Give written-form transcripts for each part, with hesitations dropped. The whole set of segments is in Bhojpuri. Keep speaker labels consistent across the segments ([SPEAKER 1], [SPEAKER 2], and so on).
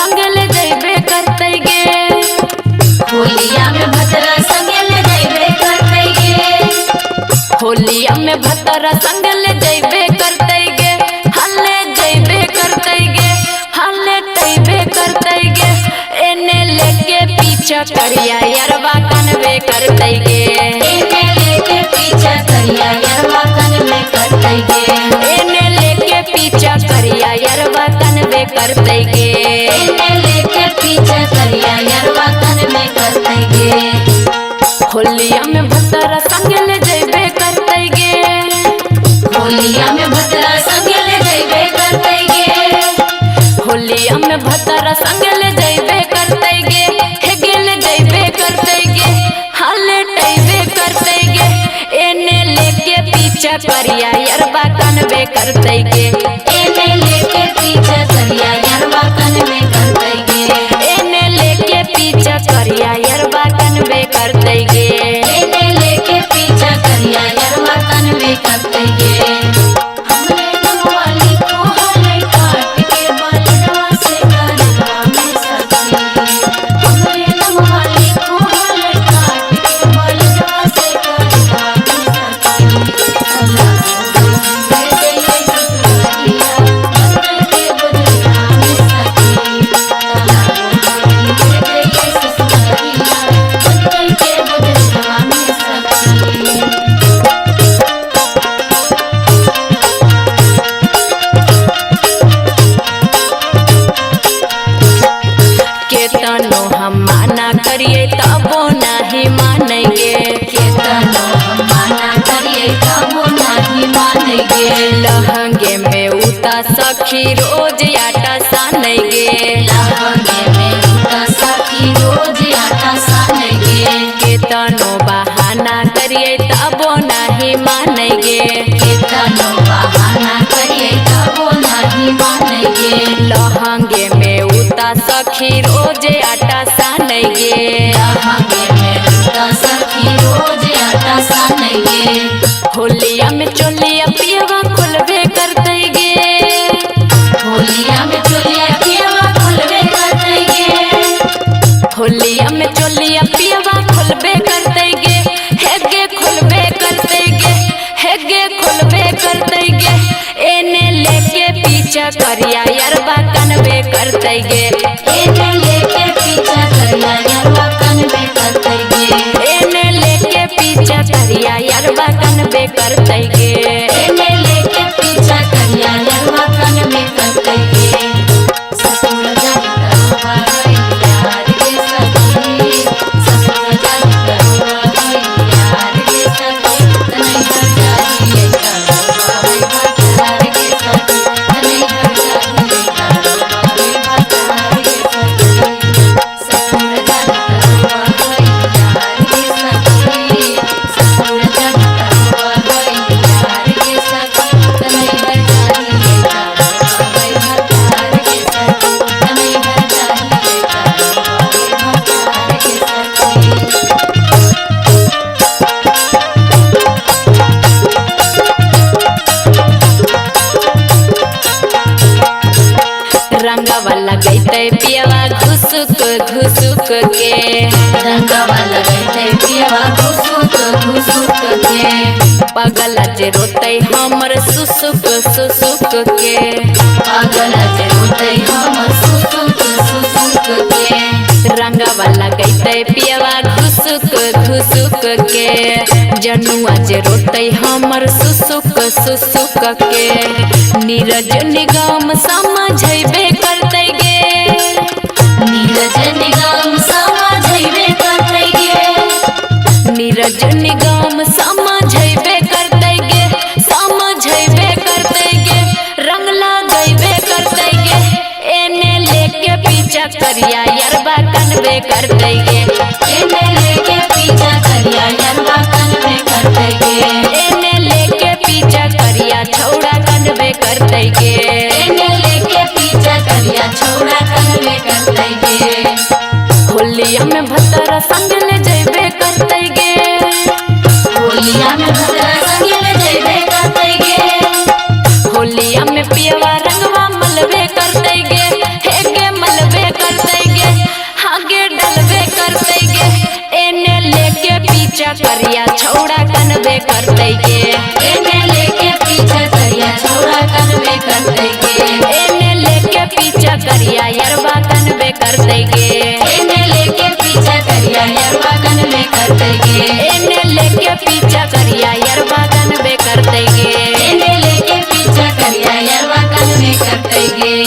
[SPEAKER 1] संग ले जइबे करतै गे।
[SPEAKER 2] होलिया में भतरा संग ले जइबे करतै गे।
[SPEAKER 1] होलिया में भतरा संग ले जइबे करतै गे। हल्ले जइबे करतै गे, हल्ले तइबे करतै गे। एने लेके पीछा करिया यरवा कनबे करतै गे।
[SPEAKER 2] एने लेके पीछा करिया यरवा कनबे करतै गे।
[SPEAKER 1] एने लेके पीछा करिया यरवा कनबे करतै गे।
[SPEAKER 2] एने लेके पीछा करिया यरवा कनबे करतै गे।
[SPEAKER 1] होलिया में भतरा संग ले जइबे करतै गे।
[SPEAKER 2] होलिया में भतरा संग ले जइबे करतै गे।
[SPEAKER 1] होलिया में भतरा संग ले जइबे करतै गे। हे गेल जइबे करतै गे, हल्ले टइबे करतै गे। एने लेके पीछा करिया यरवा कनबे करतै गे।
[SPEAKER 2] एने लेके पीछा करिया यरवा कनबे करतै गे।
[SPEAKER 1] एने लेके पीछा करिया यरवा कनबे करतै गे।
[SPEAKER 2] एने लेके पीछा करिया यरवा कनबे करतै गे। हमरे नमवाली को हले काट के बालवा से गलवा में सखी। हमरे नमवाली को हले काट के बालवा से गलवा में सखी। दे दे ये ससुरिया बदल के बदलवा में सखी। दे दे ये ससुरिया बदल के बदलवा में सखी।
[SPEAKER 1] केतनो हम माना करिए तबो नहीं मानेंगे।
[SPEAKER 2] केतनो हम माना करिए तबो नहीं मानेंगे।
[SPEAKER 1] लहंगे में उता सखी रोज आटा सानेंगे।
[SPEAKER 2] लहंगे में उता सखी रोज आटा सानेंगे।
[SPEAKER 1] केतनो बहाना करिए तबो नहीं मानेंगे।
[SPEAKER 2] केतनो बहाना करिए तबो नहीं मानेंगे।
[SPEAKER 1] लहंगे में उता सखी रोज आटा सानेंगे।
[SPEAKER 2] लहंगे में उता सखी रोज आटा सानेंगे।
[SPEAKER 1] होलिया में चोलिया पियवा खुलबे करतै गे।
[SPEAKER 2] होलिया में चोलिया पियवा खुलबे करतै गे।
[SPEAKER 1] होलिया में चोलिया पियवा खुलबे करतै गे। हेगे खुलबे करतै गे, हेगे खुलबे करतै गे। एने लेके पीछा करिया यरवा कनबे करतै गे।
[SPEAKER 2] एने लेके पीछा करिया यरवा कनबे करतै गे।
[SPEAKER 1] एने लेके पीछा करिया यरवा कनबे करतै गे।
[SPEAKER 2] एने लेके पीछा करिया यरवा कनबे करतै गे। ससुर जानी करवा गई यार गे सखी। ससुर जानी करवा गई यार गे सखी। तनई हर जानी करवा गई भतार गे सखी। तनई हर जानी करवा गई भतार गे सखी। ससुर जानी करवा गई यार गे सखी। ससुर जानी करवा गई यार गे सखी। तनई हर जानी करवा गई भतार गे सखी। तनई हर जानी करवा गई भतार गे सखी।
[SPEAKER 1] रंगवा लगैतै पियवा घुसुक घुसुक के।
[SPEAKER 2] रंगवा लगैतै पियवा घुसुक घुसुक के।
[SPEAKER 1] पगल जे रोतै हमर सुसुक सुसुक के।
[SPEAKER 2] पागल जे रोतै हमर सुसुक सुसुक के।
[SPEAKER 1] रंगवा लगैतै पियवा घुसुक घुसुक के। जनुआ जे रोतै हमर सुसुक सुसुक के। नीरज निगम समझैबे करतै गे।
[SPEAKER 2] नीरज निगम समझैबे करतै गे।
[SPEAKER 1] नीरज निगम समझैबे करतै गे। समझैबे करतै गे, रंग लगैबे करतै गे। एने लेके पीछा करिया यरवा कनबे करतै गे।
[SPEAKER 2] एने लेके पीछा करिया यरवा कनबे करतै गे।
[SPEAKER 1] एने लेके पीछा करिया छौड़ा कनबे करतै गे।
[SPEAKER 2] एने लेके पीछा करिया छौड़ा कनबे करतै गे।
[SPEAKER 1] होलिया में भतरा संग ले जइबे करतै गे।
[SPEAKER 2] होलिया में भतरा संग ले जइबे करतै गे।
[SPEAKER 1] होलिया में पियवा रंगवा मलबे करतै गे। हेगे मलबे करते गे।
[SPEAKER 2] एने लेके पीछा करिया छौड़ा कनबे करते गे।
[SPEAKER 1] एने लेके पीछा करिया यरवा कनबे करते गे।
[SPEAKER 2] एने लेके पीछा करिया यरवा कनबे करते गे।
[SPEAKER 1] एने लेके पीछा करिया यरवा कनबे करते गे।
[SPEAKER 2] एने लेके पीछा करिया यरवा कनबे करते गे।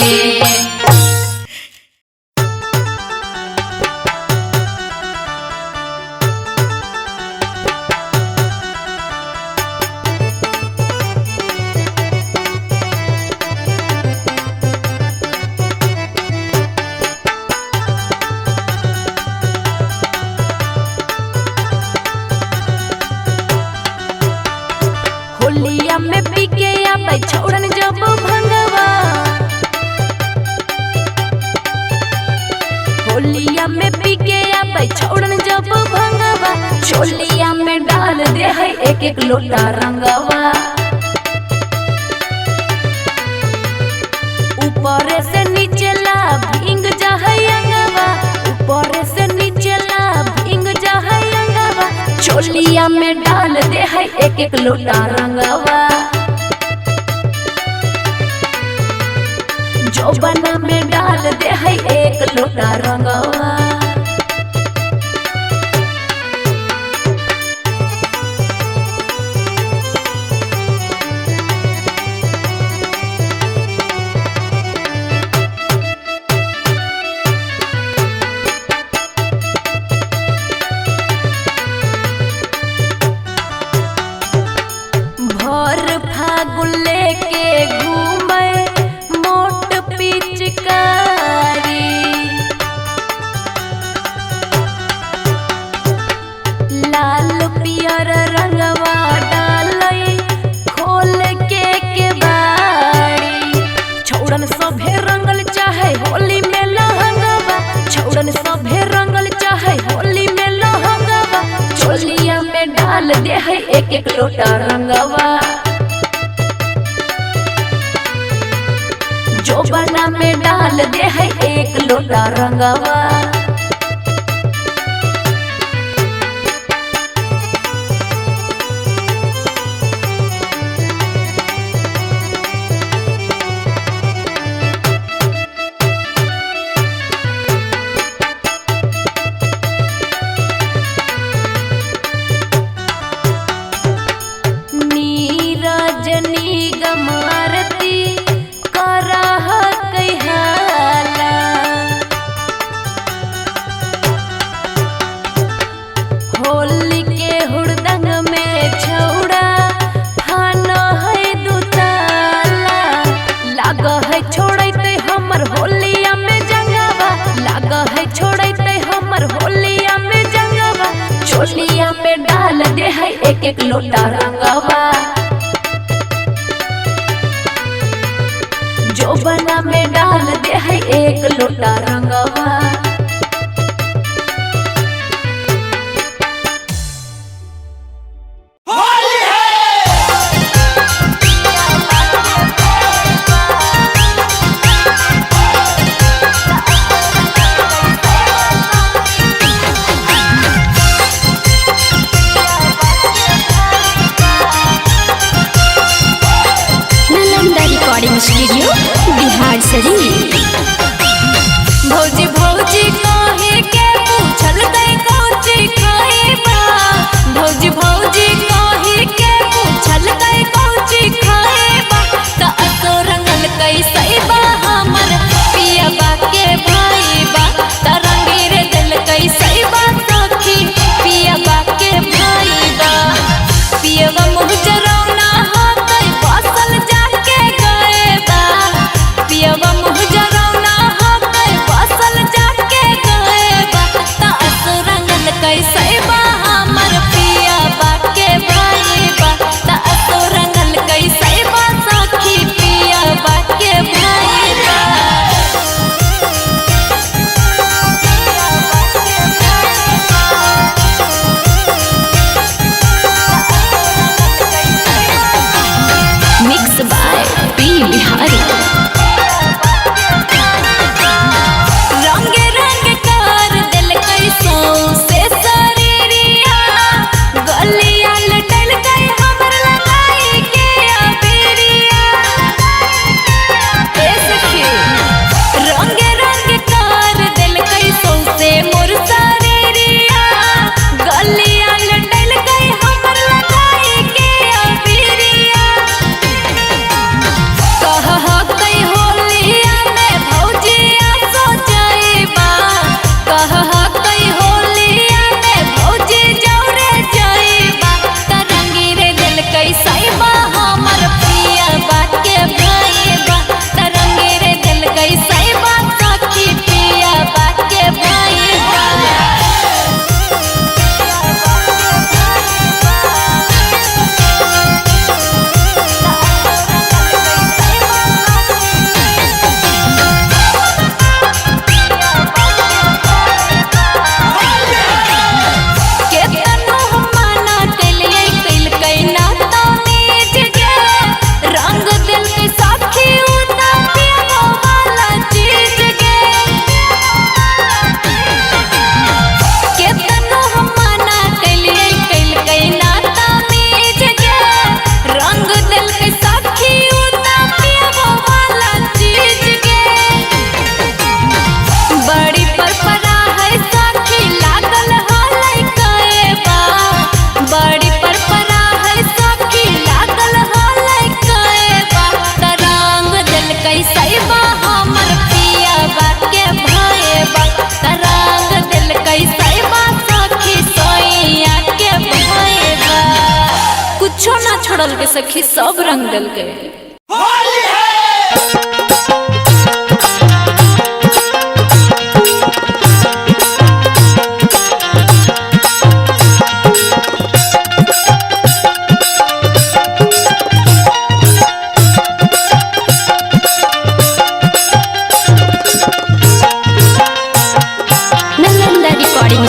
[SPEAKER 1] होलिया में पी के आबै छौड़न जब भंगवा। होलिया में पी के आबै छौड़न जब भंगवा। चोलिया में डाल दे है एक एक लोटा रंगवा। ऊपर से नीचे ला भींग जा है अंगवा। ऊपर से नीचे ला भींग जा है अंगवा। चोलिया में डाल दे है एक एक लोटा रंगवा। जोबना में डाल दे है एक लोटा रंगवा। भर फागुन लेके घूमे मोट पिचकारी। लाल पियर रंगवा डालई खोल के बाड़ी। छौड़न सभे रंगल चाहे होली में लहंगवा। छौड़न सभे रंगल चाहे होली में लहंगवा। चोलिया में डाल दे है एक एक लोटा रंगवा। जोबना में डाल दे है एक लोटा रंगवा। नीरज निगम आरती करह कहाला। होली के हुड़दंग में छौड़ा फान है दुताला। लाग है छोड़ते हमर होलिया में जंगवा। लाग है छोड़ते हमर होलिया में जंगवा। चोलिया में डाल दे है एक एक लोटा रंगवा। जोबना में डाल दे है एक लोटा रंगवा।
[SPEAKER 3] Nalanda recording studio Bihar Sharif.
[SPEAKER 1] भौजी भौजी सखी सब रंग डल गए।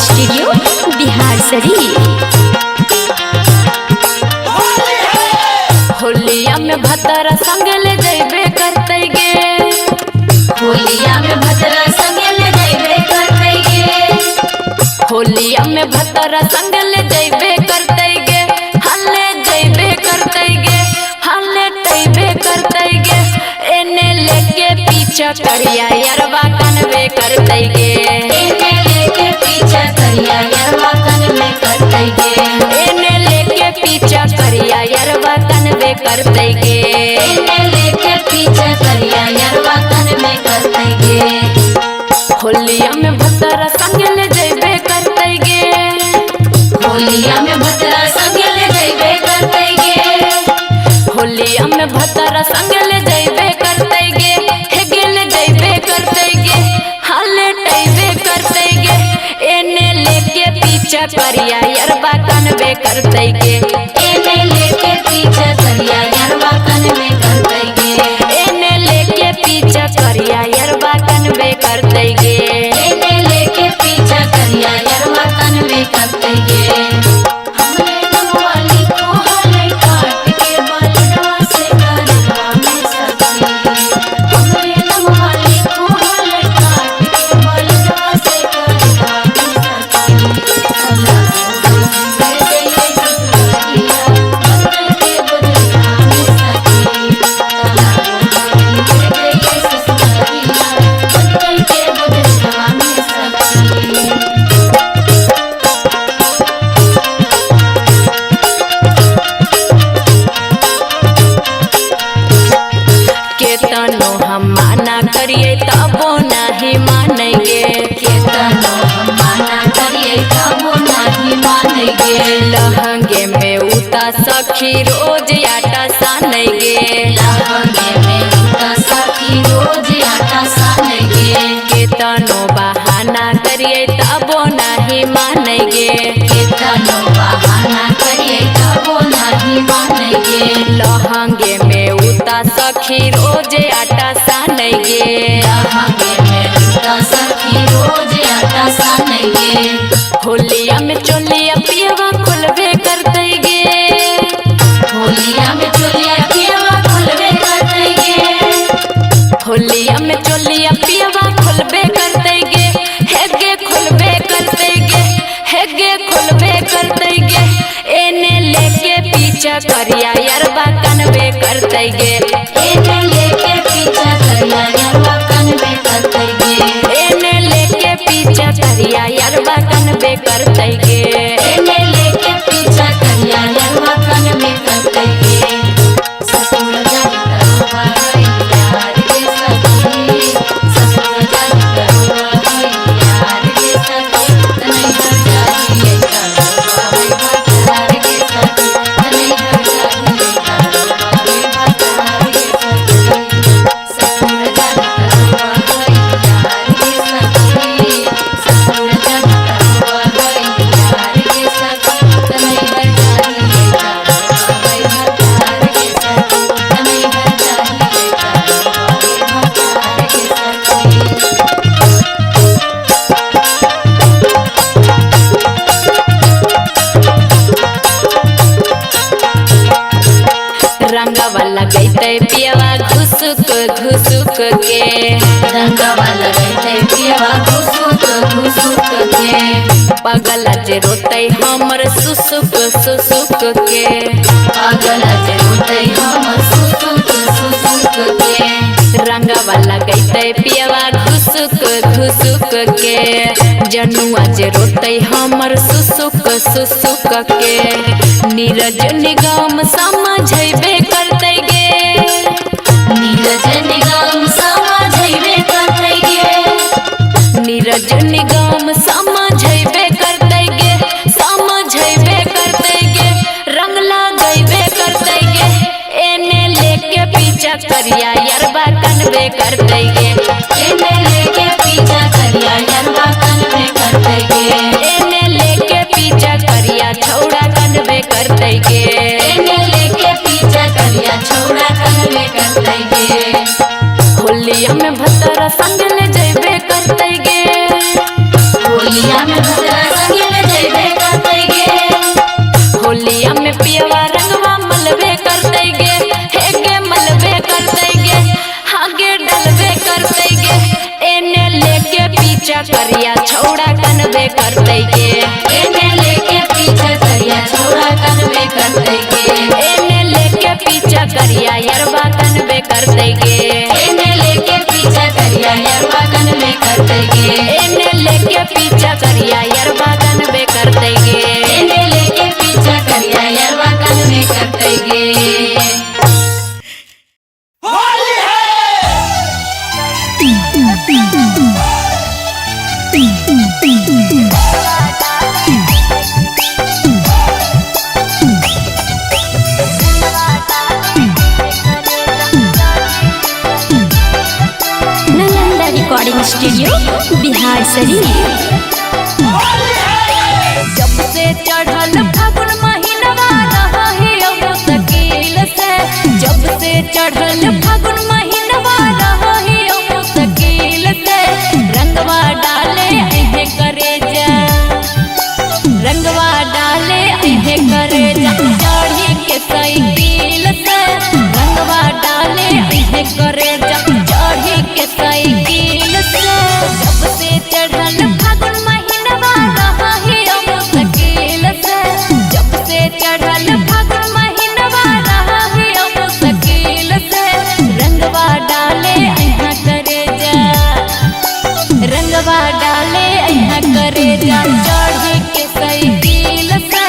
[SPEAKER 3] स्टूडियो बिहार शरीफ।
[SPEAKER 1] होलिया में भतरा संग ले जैबे करते गे,
[SPEAKER 2] होलिया में भतरा संग ले जैबे करते गे,
[SPEAKER 1] होलिया में भतरा संग ले जैबे करते गे, हले जैबे करते गे, हले तैबे करते गे, एने लेके पीछा करिया यरवा कनवे करते गे,
[SPEAKER 2] एने लेके पीछा करिया यरवा कनवे करते गे,
[SPEAKER 1] एने लेके पीछा करिया यरवा कनवे करते गे,
[SPEAKER 2] एने लेके पीछा करिया यरवा कनवे करते गे।
[SPEAKER 1] होलिया में भतरा संग ले जैबे करते गे,
[SPEAKER 2] होलिया में भतरा संग ले जैबे करते गे,
[SPEAKER 1] होलिया में भतरा संग ले जैबे करते गे, हे गेल जैबे करते गे, हाले टैबे करते गे, एने लेके पीछा करिया यरबा कनवे करते गे,
[SPEAKER 2] एने लेके पीछा करिया यरवा कनवे करते गे,
[SPEAKER 1] एने लेके पीछा करिया यरबा कनवे करते गे,
[SPEAKER 2] एने लेके पीछा करिया यरवा कनवे करते गे। हमरे नमवाली को हले काट के बलडवा से करवा में सखी, हमरे नमवाली को हले काट के बलडवा से करवा में सखी, अल्लाह को दे दे ससुरिया बदल के बदलवा में सखी, अल्लाह को दे दे ससुरिया बदल के बदलवा में सखी।
[SPEAKER 1] केतनो हम माना करिए तबो नहीं मानेंगे,
[SPEAKER 2] केतनो हम माना करिए तबो नहीं मानेंगे,
[SPEAKER 1] लहंगे में उता सखी रोज आटा सानेंगे,
[SPEAKER 2] लहंगे में उता सखी रोज आटा सानेंगे,
[SPEAKER 1] केतनो बहाना करिए तबो नहीं मानेंगे,
[SPEAKER 2] केतनो बहाना करिए तबो नहीं मानेंगे,
[SPEAKER 1] लहंगे में उता सखी रोज आटा सानेंगे,
[SPEAKER 2] लहंगे में उता सखी रोज आटा सानेंगे,
[SPEAKER 1] होलिया में चोलिया पियवा खुलबे करते गे,
[SPEAKER 2] होलिया में चोलिया पियवा खुलबे करते गे,
[SPEAKER 1] होलिया में चोलिया पियवा खुलबे करते गे, हेगे खुलबे करते गे, हेगे खुलबे करते गे, एने लेके पीछा करिया यरबा कनवे करते गे,
[SPEAKER 2] एने लेके पीछा करिया यरवा कनवे करते गे,
[SPEAKER 1] एने लेके पीछा करिया यरबा कनवे करते गे,
[SPEAKER 2] एने लेके पीछा करिया यरवा कनवे करते गे। ससुर जानी करवा गई यार के सखी, ससुर जानी करवा गई यार के सखी, नहीं हर जाइए करवा गई भतार के सखी, नहीं हर जाइए करवा गई भतार के सखी, ससुर जानी करवा गई यार के सखी, ससुर जानी करवा गई यार के सखी, नहीं हर जाइए करवा गई भतार के सखी, नहीं हर जाइए करवा गई भतार के सखी।
[SPEAKER 1] रंगवा लगैते पियवा घुसुक घुसुक के,
[SPEAKER 2] रंगवा लगैते पियवा घुसुक घुसुक के,
[SPEAKER 1] पगला जे रोते हमर सुसुक सुसुक के,
[SPEAKER 2] पागल जे रोते हमर सुसुक सुसुक के,
[SPEAKER 1] रंगवा लगैते पियवा घुसुक घुसुक के, जनुआ जे रोते हमर सुसुक सुसुक के, नीरज निगम समझैबे करते गे,
[SPEAKER 2] नीरज निगम समझैबे करते गे,
[SPEAKER 1] नीरज निगम समझैबे करते गे, समझैबे करते गे, रंग लगैबे करते गे, करिया यरबा कनबे कर देगे।
[SPEAKER 2] एने लेके पीछा करिया यरवा कनवे कर देगे।
[SPEAKER 1] एने लेके पीछा करिया छौड़ा कनबे कर देगे।
[SPEAKER 2] एने लेके पीछा करिया छौड़ा कनवे कर देगे।
[SPEAKER 1] होलिया में भतरा संग ले जइबे कर देगे।
[SPEAKER 2] होलिया में भद्रा संग ले जइबे कर देगे।
[SPEAKER 1] होलिया में पियवा रंगवा मलबे कर देगे। हेगे मलबे कर देगे, हागे डलबे कर देगे। एने लेके पीछा करिया छौड़ा कनबे कर देगे।
[SPEAKER 2] एने लेके पीछा करिया छौड़ा कनवे कर देगे।
[SPEAKER 1] एने लेके पीछा करिया यरबा कनबे कर देगे।
[SPEAKER 2] एने लेके पीछा करिया यरवा कनवे कर देगे।
[SPEAKER 1] एने लेके पीछा करिया यरबा कनबे कर देगे।
[SPEAKER 2] एने लेके पीछा करिया यरवा कनवे कर देगे।
[SPEAKER 3] Nalanda recording studio Bihar Sharif.
[SPEAKER 1] जब से चढ़ल फागुन महीनवा रही मुश्किल से। जब से चढ़ल फागुन महीनवा रही मुश्किल से। रंगवा डाले अहे करे जा। रंगवा डाले अहे करे जा। चढ़ी के साइकिल से। रंगवा डाले अहे करे जा। चढ़ी के साइकिल से। जब से चढ़ल फागुन महीनवा रही मुश्किल से। जब से चढ़ल फागुन महीनवा रही मुश्किल से। रंगवा डाले अहा करे जा। रंगवा डाले अहा करे जा। चढ़ी के साइकिल से।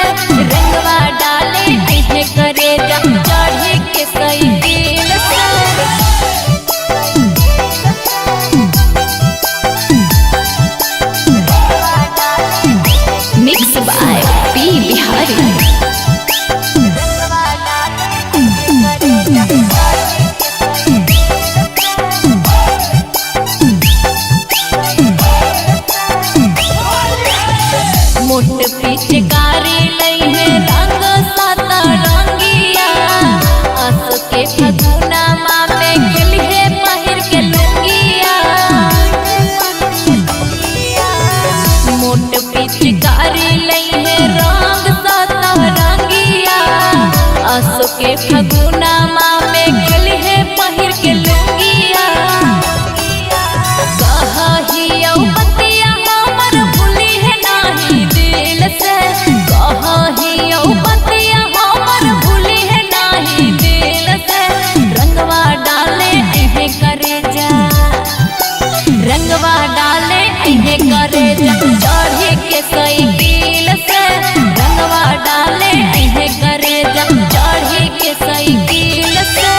[SPEAKER 1] रंगवा डाले अहे करे जा। चढ़ी के साइकिल से।
[SPEAKER 3] Mix by P Bihari.
[SPEAKER 1] मोट पिचकारी लई है रंग साता रंगिया। आस के फगुना माँ में खेली है पहिर के लुंगिया। मोट पिचकारी लई है रंग साता रंगिया। आस के फगुना माँ में खेली है पहिर के लुंगिया। कहियो बतिया हमर भूली है नाही दिल से। कहियो बतिया हमर भूली है नाही दिल से। रंगवा डाले अहे करे जा। रंगवा डाले अहे करे जा। चढ़ी के साइकिल से। रंगवा डाले अहे करे जा। चढ़ी के साइकिल से।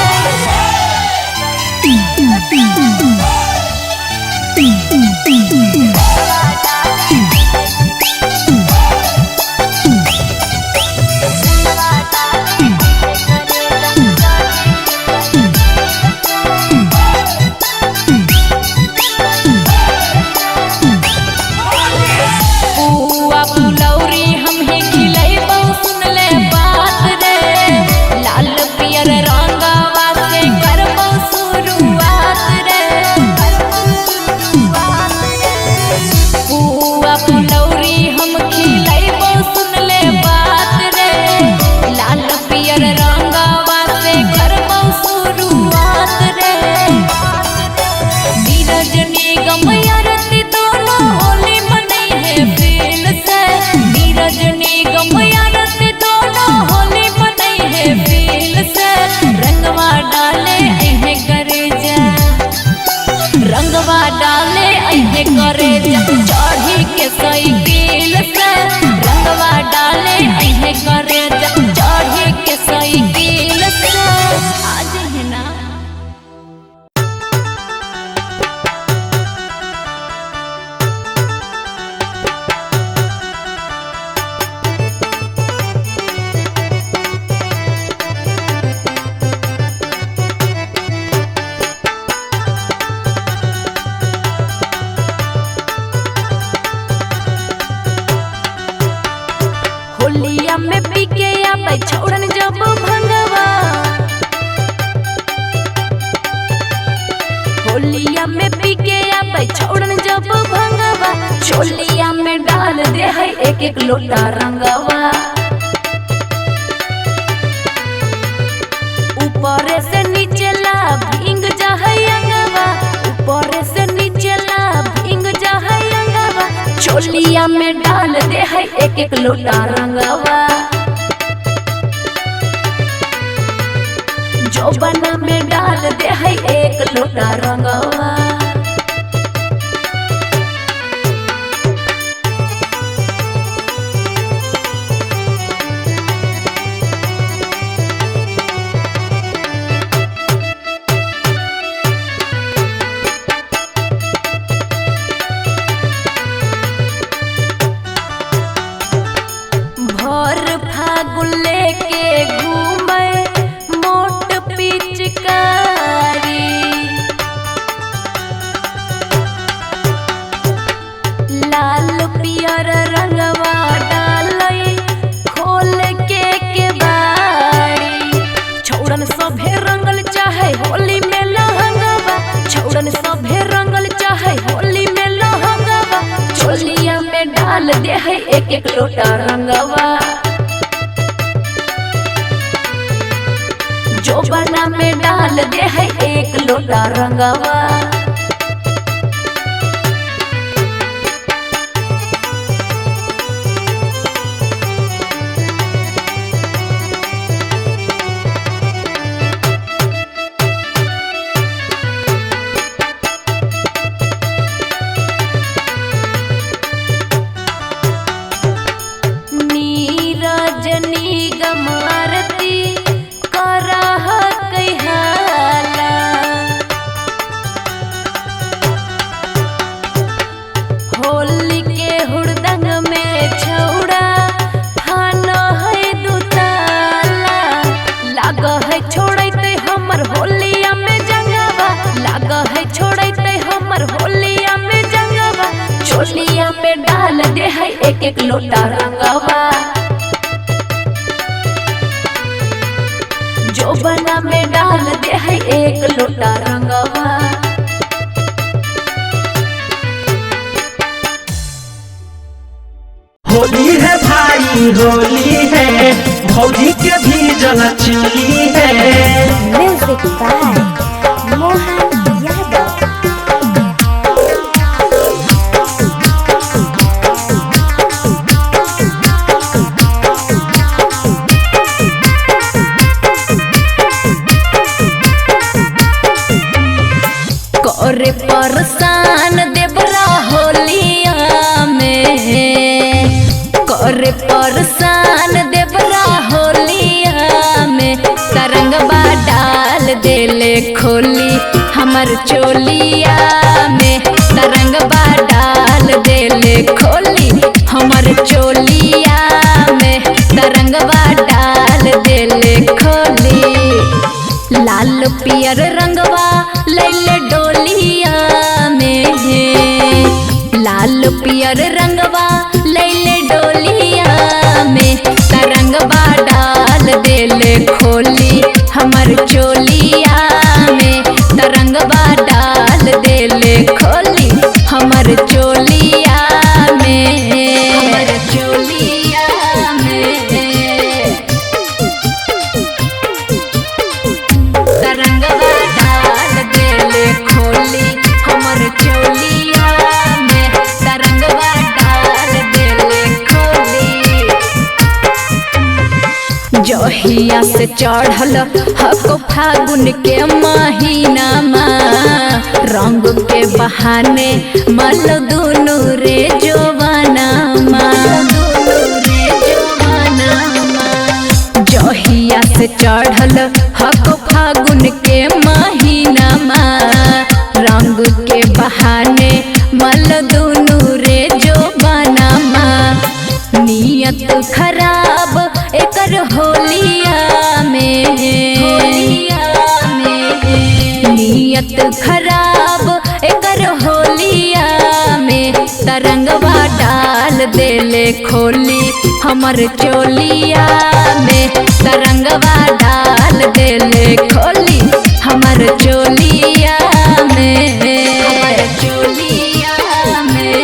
[SPEAKER 1] चोलिया में डाल दे है एक एक लोटा रंगवा। ऊपर से नीचे ला भींग जा है अंगवा, ऊपर से नीचे ला भींग जा है अंगवा। चोलिया में डाल दे है एक एक लोटा रंगवा। जोबना में डाल दे है एक लोटा रंगवा। भर फागुन लेके घूमे मोट पिचकारी, लाल पियर रंगवा डालई खोल के बाड़ी। छौड़न सभे रंगल चाहे होली में लहंगवा, छौड़न सभे रंगल चाहे होली में लहंगवा। चोलिया में डाल दे है एक एक लोटा रंगवा। जोबना में डाल दे है एक लोटा रंगवा। नीरज निगम आरती करह कहाला, होली के हुड़दंग में छौड़ा खाना है दुताला। लाग है छोड़ते हमर होलिया में जंगवा, लाग है छोड़ते हमर होलिया में जंगवा। चोलिया में डाल दे है एक एक लोटा रंगवा। जोबना में डाल दे है एक लोटा रंगवा।
[SPEAKER 4] होली है भाई होली है, भौजी के भी जल चली है।
[SPEAKER 3] Music by Mohan Yadav.
[SPEAKER 1] करे परेशान देवरा होलिया में, करे परेशान देवरा होलिया में। तरंगवा डाल देले खोली हमर चोलिया में, तरंगवा डाल देले खोली हमर चोलिया में, तरंगवा डाल देले खोली। लाल पियर रंगवा लैले डोलिया में, लाल पियर रंगवा लैले डोलिया में। तरंगवा डाल देले खोली हमर चोलिया में, तरंगवा डाल देले खोली हमर चोलिया में, हमर चोलिया में। तरंगवा डाल देले खोली हमर चोलिया में, तरंगवा डाल देले खोली। जहिया से चढ़ल हको फागुन के महीना में, रंग के बहाने मल दुनु रे जोबना जहिया से चढ़ल हको फागुन के महीना में, रंग के बहाने मल दुनु रे जोबना। नियत खराब एकर होलिया में, नियत खराब एकर होलिया में। तरंगवा डाल देले खोली हमर चोलिया में, तरंगवा डाल देले खोली हमर चोलिया में, हमर चोलिया में।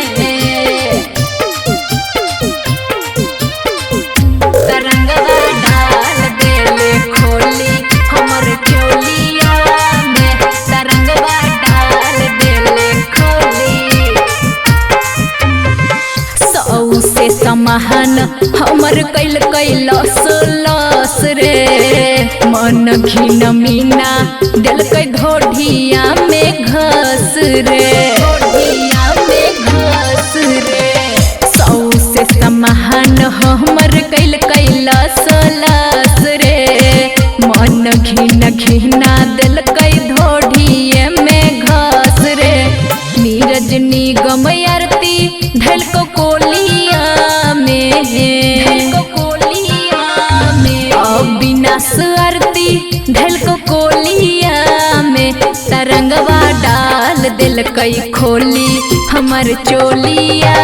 [SPEAKER 1] से समाहन हमर कैल कैलस लस रे मन घिन मीना दिल कै ढोढिया में घस रे ढोढिया में घस रे सौ से समाहन हमर कैल कैलस लस रे मन घिन घिना दिल कै ढोढिए में घस रे नीरज निगम आरती ढल को कोलिया में अविनाश आरती ढल को कोलिया में तरंगवा डाल दिल कई खोली हमर चोलिया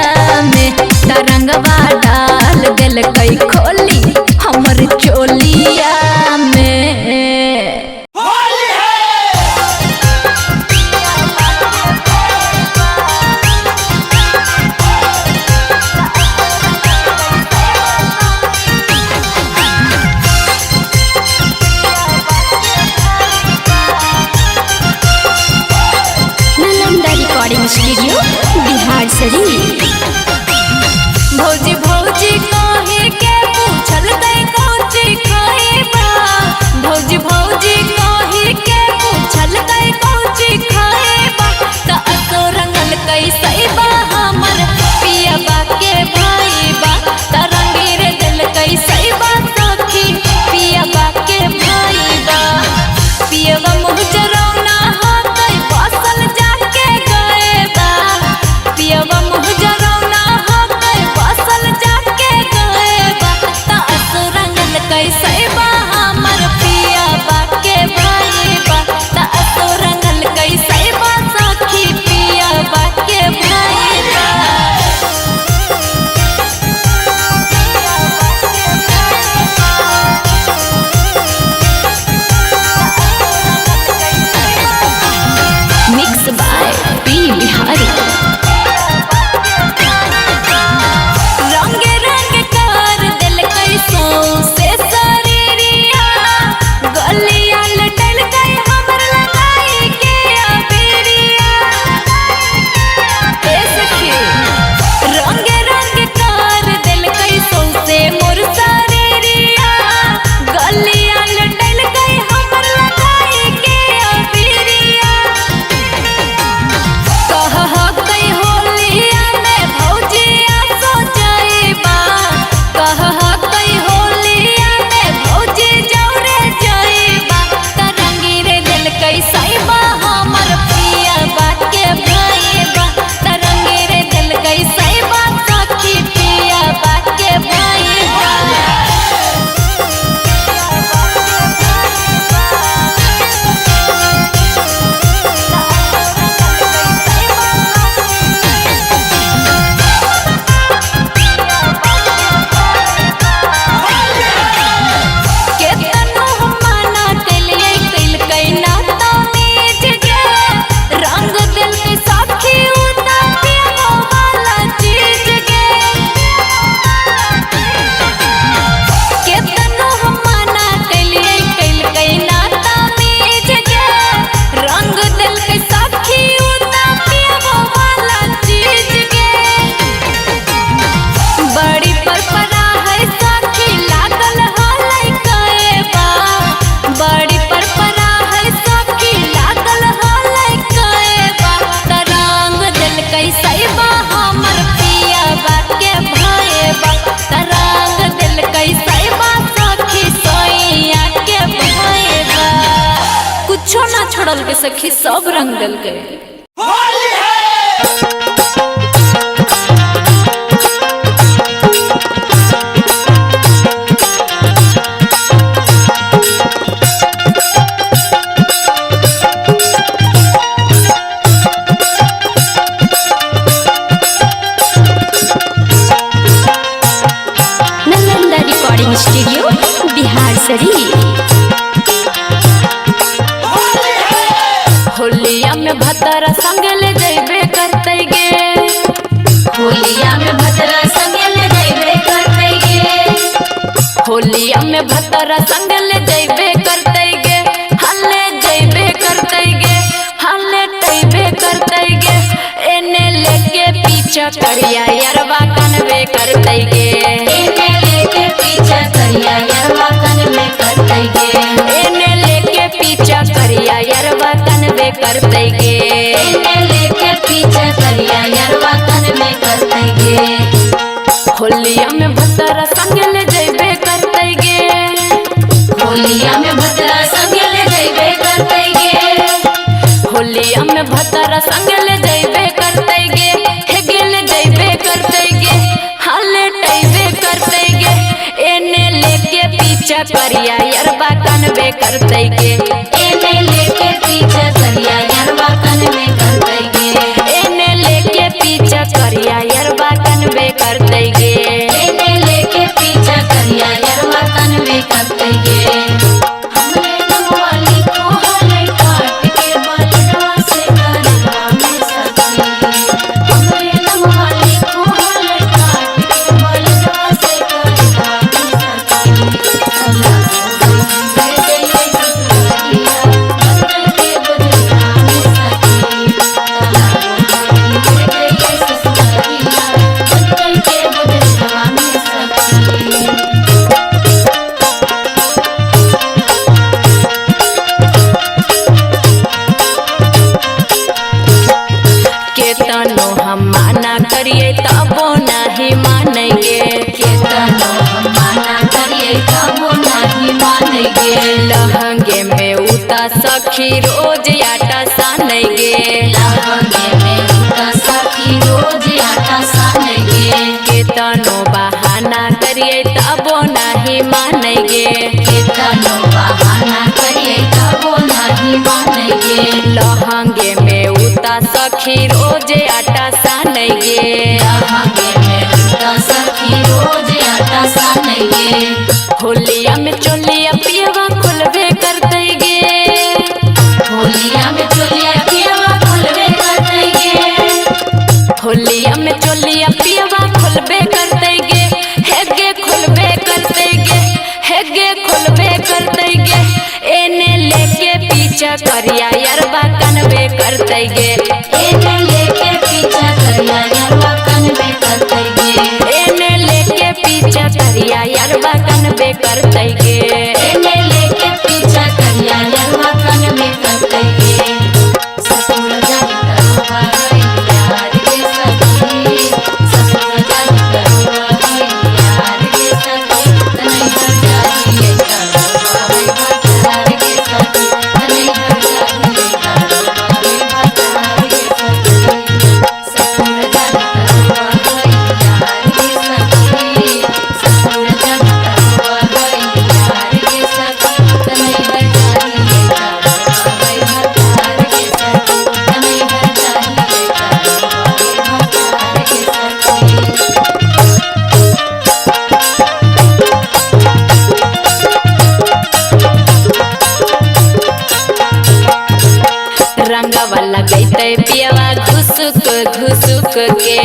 [SPEAKER 1] में तरंगवा डाल दिल कई खोली हमर चोलिया में।
[SPEAKER 3] स्टूडियो बिहार शरीफ।
[SPEAKER 1] भौजी भौजी कहे के पूछल तै कौची खाएबा भौजी भौजी कहे के पूछल तै कौची खाएबा त असो रंगल कैसे बा हमर पियबा के भाईबा त रंगी रे दिल कैसे बा सखी पियबा के भाईबा पियबा मुँह जरौना हाथै बसल जाके पियबा मुँह जरौना हाथै बसल जाके गएबा त असो रंगल कैसे बा हमर पियबा के भाईबा त असो रंगल कैसे बा सखी पियबा के भाईबा। Mix by P Bihari. रंगे रंग कर दिल कैसो से शरीरिया गलिया लटल गई हमर लगाई के अबेरिया सखी रंगे रंग कर दिल कैसो से मोर शरीरिया गलिया लटल गई हमर लगाई के अबेरिया कह कई होलिया में भौजिया सोचैबा कह कई होलिया में भौजी जौरे जइबा त रंगी रे दिल कैसे बा हमर पियबा के भाईबा त रंगी रे दिल कैसे बा सखी पियबा के भाईबा। केतनो मना तेलिए कैल कैना तमीज गे रंग दिल के साखी उता पियो वाला चीज गे केतनो मना तेलिए कैल कैना तमीज गे रंग दिल के साखी उता पियो वाला चीज गे बड़ी परपरा है सखी लागल हलै कएबा बड़ी परपरा है सखी लागल हलै कएबा त रंग दिल कैसे बा हमर पियबा के भाईबा त रंग दिल कैसे बा सखी सोइया के भाईबा कुछो ना छोड़ल के सखी सब रंग दिल के।
[SPEAKER 3] स्टूडियो बिहार शरीफ।
[SPEAKER 1] होलिया में भतरा संग ले जइबे करतै गे
[SPEAKER 2] होलिया में भतरा संग ले जइबे करतै गे
[SPEAKER 1] होलिया में भतरा संग ले जइबे करतै गे हल्ले जइबे करतै गे हल्ले तइबे करतै गे एने लेके पीछे पीछा करिया यरवा कनबे करते गे
[SPEAKER 2] एने लेके पीछा करिया यरवा कनबे करते गे
[SPEAKER 1] एने लेके पीछा करिया यरवा कनबे करते गे
[SPEAKER 2] एने लेके पीछा करिया यरवा कनबे करते गे
[SPEAKER 1] होलिया में भतरा संग ले जइबे करते गे
[SPEAKER 2] होलिया में भतरा संग ले जइबे करते गे
[SPEAKER 1] होलिया में भतरा संग ले जइबे करते गे हे गेले जइबे करते गे हाले टइबे करते गे एने लेके पीछा करिया यरवा कनबे करते गे
[SPEAKER 2] एने लेके पीछा करिया यरवा कनबे करते गे
[SPEAKER 1] एने लेके पीछा करिया यरवा कनबे करते गे
[SPEAKER 2] एने लेके पीछा करिया यरवा कनबे करते गे हमरे नमवाली को हले काट के बलवा से करवा में सखी हमरे नमवाली को हले काट के बलवा से करवा में सखी सला दे दे ससुरिया बदल के बदलवा में सखी सला दे दे ससुरिया बदल के बदलवा में सखी
[SPEAKER 1] केतनो हम माना करिए तबो नहीं मानेंगे
[SPEAKER 2] केतनो हम माना करिए तबो नहीं मानेंगे
[SPEAKER 1] लहंगे में उता सखी रोज आटा सानेंगे
[SPEAKER 2] लहंगे में उता सखी रोज आटा सानेंगे
[SPEAKER 1] केतनो बहाना करिए तबो नहीं मानेंगे
[SPEAKER 2] केतनो बहाना करिए तबो नहीं मानेंगे
[SPEAKER 1] लहंगे में उता सखी रोज आटा सानेंगे
[SPEAKER 2] लहंगे में उता सखी रोज आटा सानेंगे
[SPEAKER 1] होलिया में चोलिया पियवा खुलबे करते गे
[SPEAKER 2] होलिया में चोलिया पियवा खुलबे करते गे
[SPEAKER 1] होलिया में चोलिया पियवा खुलबे करते गे हेगे खुलबे करते गे हेगे खुलबे करते गे एने लेके पीछा करिया यरवा कनबे करते गे
[SPEAKER 2] एने लेके पीछा करिया यरवा कनबे करते गे
[SPEAKER 1] एने लेके पीछा करिया यरवा कनबे करते गे
[SPEAKER 2] एने लेके पीछा करिया यरवा कनबे करते गे ससुर जान करवा गई यार के सखी ससुर जान करवा गई यार के सखी नहीं हर जाइए करवा गई भतार के सखी नहीं हर जाइए करवा गई भतार के सखी ससुर जान करवा गई यार के सखी ससुर जान करवा गई यार के सखी नहीं हर जाइए करवा गई भतार के सखी नहीं हर जाइए करवा गई भतार के सखी
[SPEAKER 1] रंगवा लगैते पियवा घुसुक घुसुक के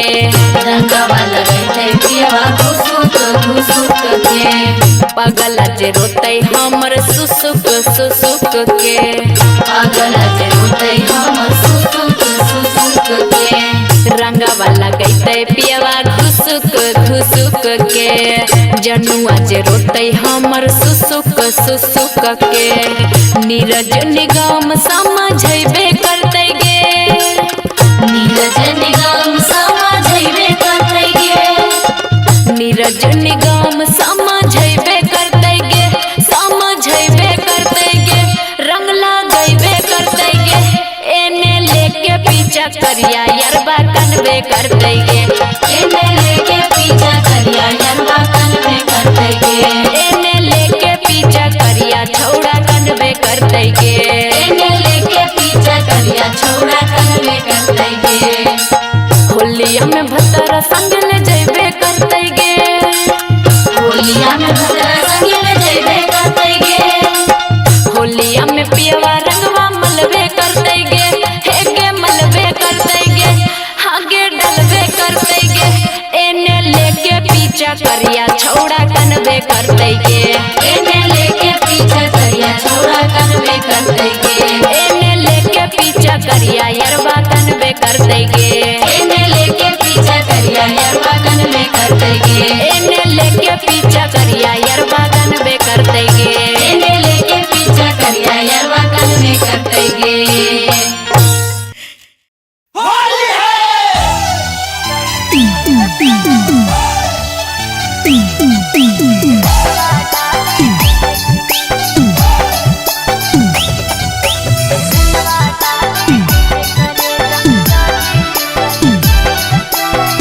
[SPEAKER 2] रंगवा लगैते पियवा घुसुक घुसुक के
[SPEAKER 1] पगल जे रोते हमर सुसुक सुसुक के
[SPEAKER 2] पागल जे रोते हमर सुसुक सुसुक के
[SPEAKER 1] रंगवा लगैते पियवा घुसुक घुसुक के जनुआ जे रोते हमर सुसुक सुसुक के नीरज निगम समझबे करते गे
[SPEAKER 2] नीरज निगम समझबे करते गे
[SPEAKER 1] नीरज निगम समझबे करते गे समझबे करते गे रंग लगैबे करते गे एने लेके पीछा करिया यरवा कनबे करते गे
[SPEAKER 2] एने लेके पीछा करिया यरवा कनबे करते गे
[SPEAKER 1] एने लेके पीछा करिया छौड़ा कनबे करते गे
[SPEAKER 2] एने लेके पीछा करिया छौड़ा कनबे करते गे
[SPEAKER 1] होलिया में भतरा संग ले जइबे करते गे
[SPEAKER 2] होलिया में भतरा संग ले जइबे करते गे
[SPEAKER 1] होलिया में पियवा रंगवा मलबे करते गे हेगे मलबे करते गे हागे डलबे करते गे एने लेके पीछा करिया छौड़ा कनबे करते गे
[SPEAKER 2] एने लेके पीछा करिया छौड़ा कनबे करते गे
[SPEAKER 1] एने लेके पीछा करिया यरवा कनबे करते गे
[SPEAKER 2] एने लेके पीछा कन में करते गे
[SPEAKER 1] एने लेके पीछा करिया यरवा कन में करते गे
[SPEAKER 2] एने लेके पीछा करिया यरवा कन में करते गे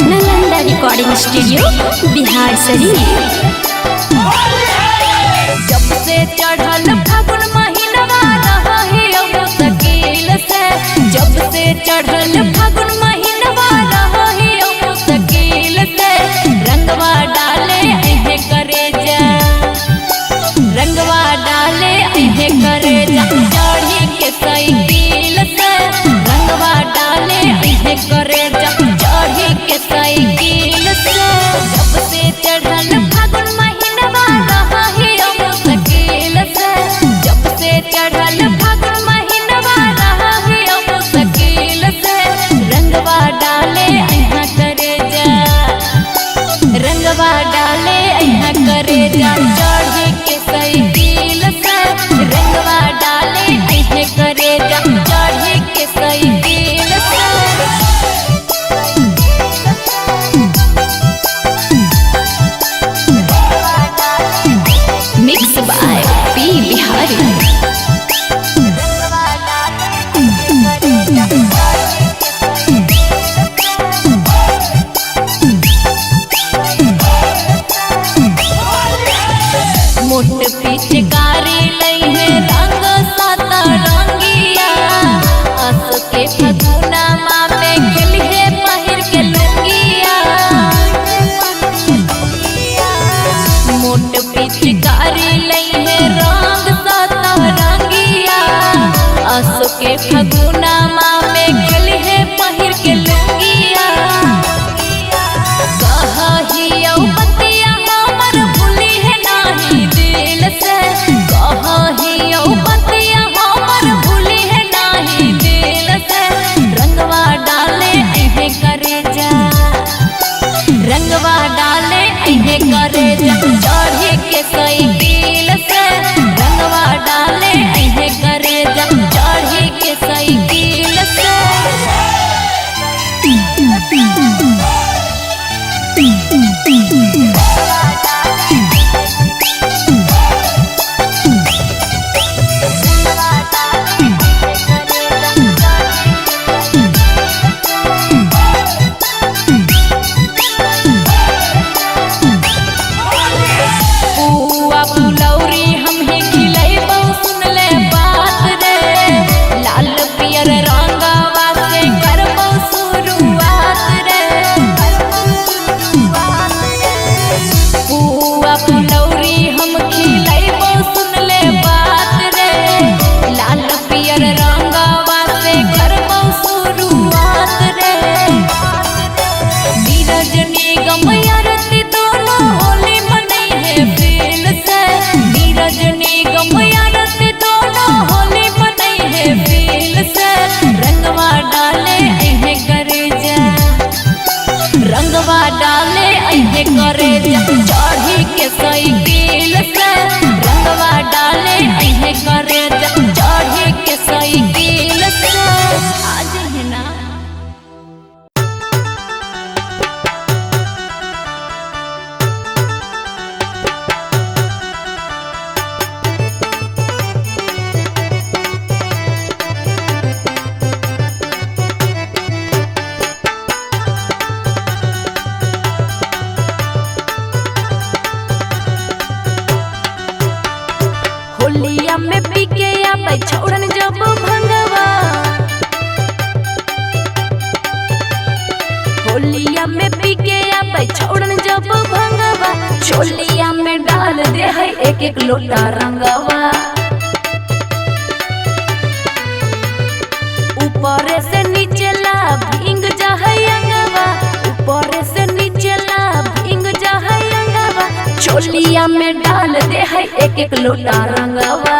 [SPEAKER 3] नालंदा रिकॉर्डिंग स्टूडियो बिहार शरीफ।
[SPEAKER 1] जब से चढ़ल फागुन महीनवा रही मुश्किल से जब से चढ़ल फागुन महीनवा रही मुश्किल से रंगवा डाले अहे करे जा रंगवा डाले अहे करे जा चढ़ी के साइकिल से रंगवा डाले अहे करे जा चढ़ी के साइकिल से जब से चढ़ल फागुन महीनवा रही मुश्किल से जब से चढ़ल फागुन महीनवा रही मुश्किल से रंगवा डाले अहा करे जा रंगवा डाले अहा करे जा चढ़ी के साइकिल से रंगवा डाले अहे करे जा चढ़ी के साइकिल से
[SPEAKER 3] मिक्स बाय पी बिहारी।
[SPEAKER 1] मोट पिचकारी लई है रंग साता रंगिया अस के फगुना माँ में खेली है पहिर के लुंगिया मोट पिचकारी लई है रंग साता रंगिया अस के फगुना माँ में खेली है पहिर के लुंगिया कहियो बतिया हमर भूली है नाही दिल से कहियो बतिया हमर भूली है नाही दिल से रंगवा डाले अहे करे जा रंगवा डाले अहे करे जा चढ़ी के साइकिल से रंगवा डाले अहे करे जा चढ़ी के साइकिल से पुआ फुलौरी हम ही खिलैबौ सुन ले बात रे लाल पियर रंगवा से करबौ शुरुआत रे पुआ फुलौरी हम खिलैबौ सुन ले बात रे लाल पियर रंगवा से करबौ शुरुआत रे नीरज निगम आरती दोनों होली मनई है फील से नीरज निगम आरती दोनों होली मनई है फील से रंगवा डाले अहे करे जा रंगवा डाले अहे करे जा चढ़ी के साइकिल से रंगवा डाले अहे करे जा चढ़ी के साइकिल से आज है ना होलिया में पीके आबै छोड़न जब भंगवा होलिया में पीके आबै छोड़न जब भंगवा चोलिया में डाल दे है एक एक लोटा रंगवा ऊपर से नीचे ला भींग जा है अंगवा ऊपर से नीचे ला भींग जा है अंगवा चोलिया में डाल दे है एक एक लोटा रंगवा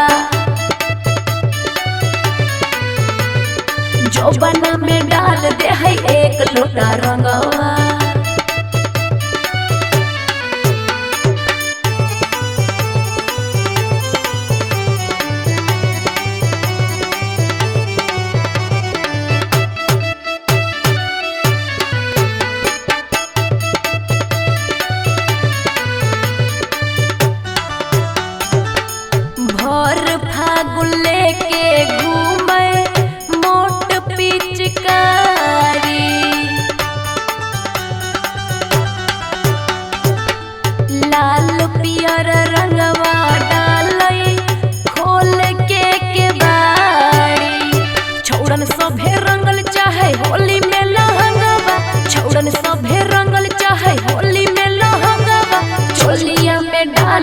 [SPEAKER 1] जोबना में डाल दे है एक लोटा रंगवा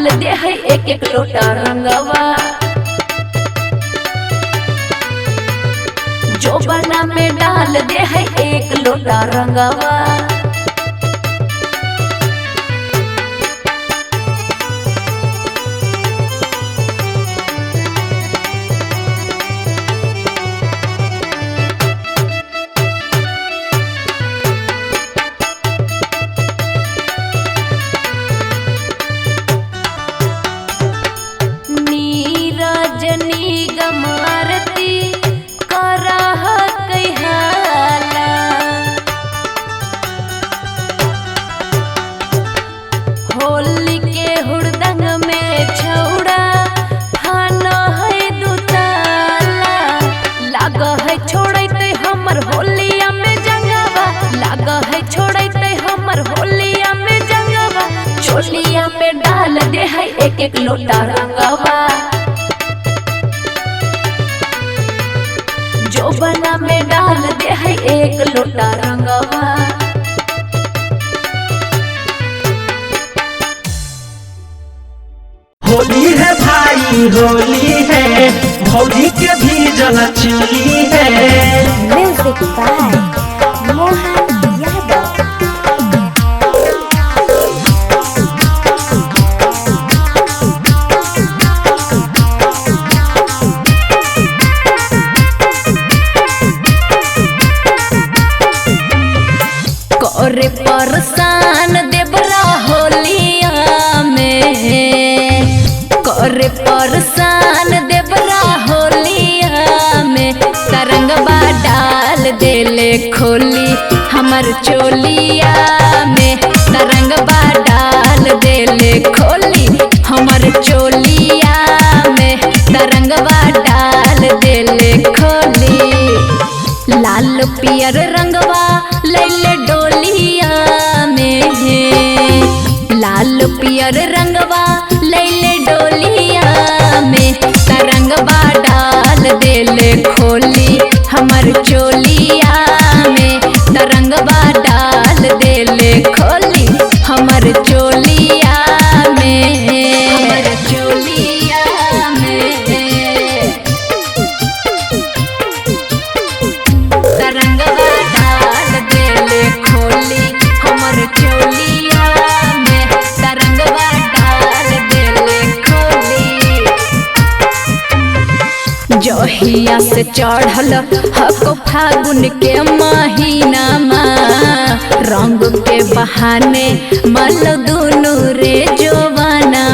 [SPEAKER 1] डाल दे है एक एक लोटा रंगवा। जो बना में डाल दे है एक लोटा रंगवा। होली के हुड़दंग में छौड़ा खाना है दुताला। लाग है छोड़ते हमर होलिया में जंगवा। लाग है छोड़ते हमर होलिया में जंगवा। चोलिया में डाल दे है एक एक लोटा रंगवा। जो बना में डाल दे है एक लोटा रंगवा।
[SPEAKER 4] होली है भाई होली है, भौजी के भी जल चली है।
[SPEAKER 3] Music by Mohan Yadav.
[SPEAKER 1] करे परेशान देवरा होलिया में। करे परेशान देवरा होलिया में। तरंगबा डाल देले खोली हमर चोलिया में। तरंगबा डाल देले खोली हमर चोलिया में। तरंगबा डाल देले खोली। लाल पियर रंगवा लैले डोलिया में। लाल पियर रंगवा लैले डोलिया में। तरंगबा डाल देले खोली हमर चोलिया में। तरंगबा डाल देले खोली हमर चोलिया में। हमर चोलिया में तरंगबा डाल देले खोली हमर चोलिया में। तरंगबा डाल देले खोली। जहिया से चढ़ल हको फागुन के महीना में। रंग के बहाने मल दुनु रे जोबाना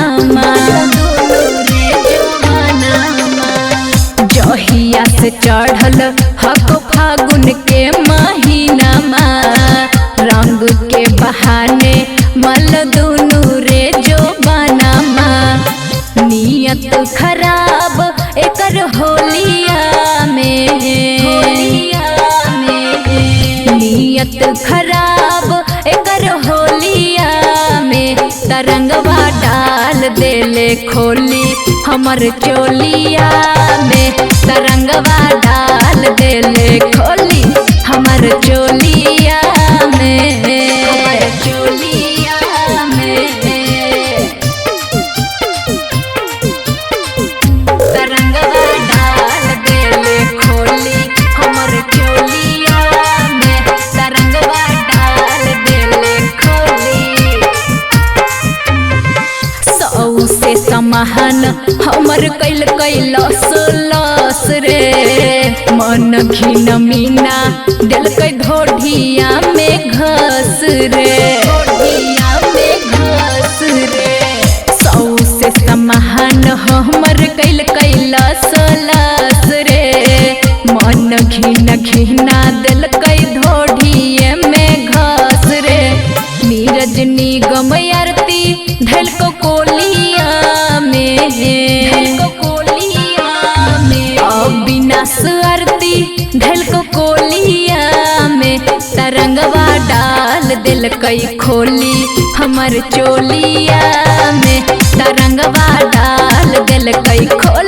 [SPEAKER 1] जहिया से चढ़ल हको फागुन के महीना में। रंग के बहाने मल दुनु रे जोबाना। नियत खराब एकर होलिया में। नियत खराब एकर होलिया में। तरंगबा डाल देले खोली हमर चोलिया में। तरंगबा डाल देले खोली हमर चोलिया में। हमर चोलिया में तरंगबा डाल देले खोली हमर चोलिया में। तरंगबा डाल देले खोली। सौ से समाहन हमर कैल कैलस लस रे। मन घिन मीना देलकै ढोढिया में घस रे। ढोढिया में घस रे। सौ से समाहन हमर कैल कैलस लस रे। मन घिन घिना देलकै ढोढिए में घस रे। नीरज निगम आरती ढलको कोलिया में। अविनाश आरती ढलको कोलिया में। तरंगबा डाल देलकै खोली हमर चोलिया में। तरंगबा डाल देलकै खोली